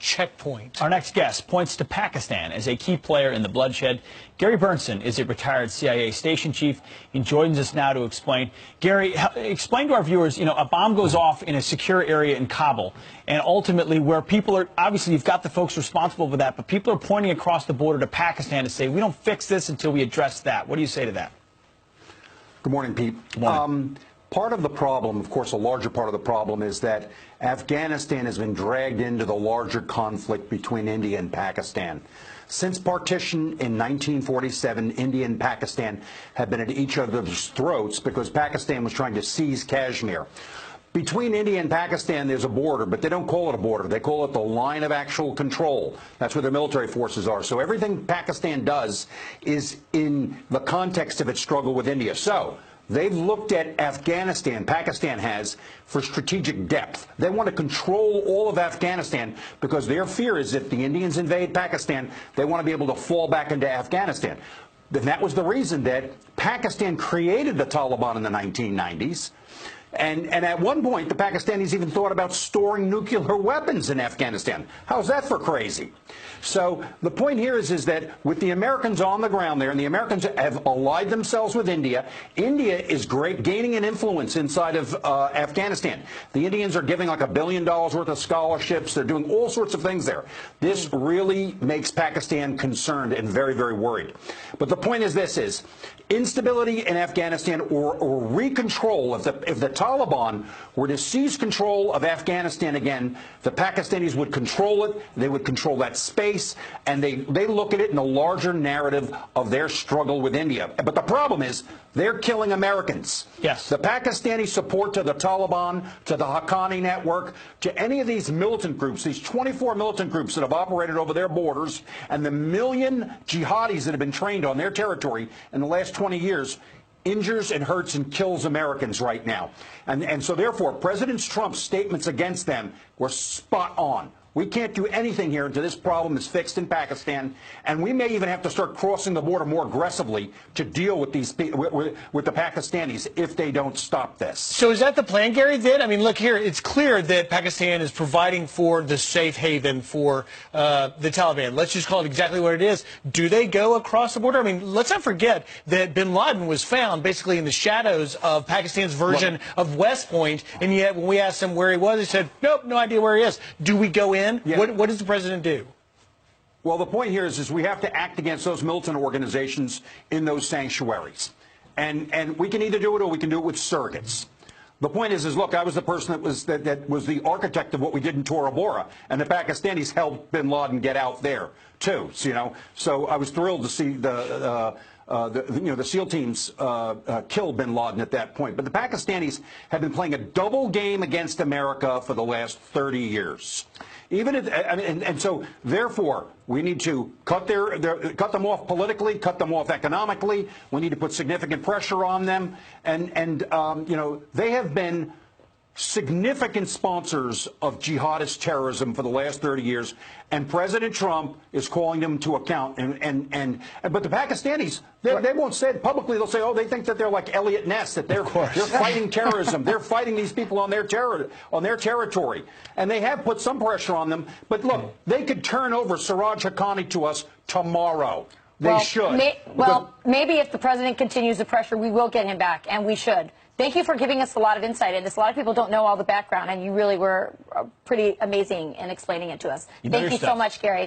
checkpoint. Our next guest points to Pakistan as a key player in the bloodshed. Gary Berntsen is a retired CIA station chief. He joins us now to explain. Gary, explain to our viewers, a bomb goes off in a secure area in Kabul, and ultimately where people are, obviously you've got the folks responsible for that, but people are pointing across the border to Pakistan to say, we don't fix this until we address that. What do you say to that? Good morning, Pete. Good morning. Part of the problem, of course, a larger part of the problem is that Afghanistan has been dragged into the larger conflict between India and Pakistan. Since partition in 1947, India and Pakistan have been at each other's throats because Pakistan was trying to seize Kashmir. Between India and Pakistan, there's a border, but they don't call it a border. They call it the line of actual control. That's where their military forces are. So everything Pakistan does is in the context of its struggle with India. So they've looked at Afghanistan, Pakistan has, for strategic depth. They want to control all of Afghanistan because their fear is if the Indians invade Pakistan, they want to be able to fall back into Afghanistan. And that was the reason that Pakistan created the Taliban in the 1990s. And at one point, the Pakistanis even thought about storing nuclear weapons in Afghanistan. How's that for crazy? So the point here is that with the Americans on the ground there, and the Americans have allied themselves with India, India is gaining an influence inside of Afghanistan. The Indians are giving like $1 billion worth of scholarships. They're doing all sorts of things there. This really makes Pakistan concerned and very, very worried. But the point is this is instability in Afghanistan or recontrol. If the Taliban were to seize control of Afghanistan again, the Pakistanis would control it. They would control that space, and they look at it in the larger narrative of their struggle with India. But the problem is they're killing Americans. Yes. The Pakistani support to the Taliban, to the Haqqani network, to any of these militant groups, these 24 militant groups that have operated over their borders, and the million jihadis that have been trained on their territory in the last 20 years, injures and hurts and kills Americans right now. And so therefore, President Trump's statements against them were spot on. We can't do anything here until this problem is fixed in Pakistan, and we may even have to start crossing the border more aggressively to deal with these with the Pakistanis if they don't stop this. So is that the plan, Gary? Then, I mean, look here. It's clear that Pakistan is providing for the safe haven for the Taliban. Let's just call it exactly what it is. Do they go across the border? I mean, let's not forget that Bin Laden was found basically in the shadows of Pakistan's version of West Point, and yet when we asked him where he was, he said, "Nope, no idea where he is." Do we go in? Yeah. What does the president do? Well, the point here is we have to act against those militant organizations in those sanctuaries. And we can either do it or we can do it with surrogates. The point is look, I was the person that was the architect of what we did in Tora Bora, and the Pakistanis helped Bin Laden get out there too. So I was thrilled to see the SEAL teams kill Bin Laden at that point. But the Pakistanis have been playing a double game against America for the last 30 years. And so, therefore, we need to cut them off politically, cut them off economically. We need to put significant pressure on them. And they have been significant sponsors of jihadist terrorism for the last 30 years, and President Trump is calling them to account. But the Pakistanis, they won't say it publicly. They'll say, oh, they think that they're like Elliot Ness, that they're fighting terrorism. They're fighting these people on their territory, and they have put some pressure on them. But look, they could turn over Siraj Haqqani to us tomorrow. They should. Maybe if the president continues the pressure, we will get him back, and we should. Thank you for giving us a lot of insight into this. A lot of people don't know all the background, and you really were pretty amazing in explaining it to us. Thank you so much, Gary.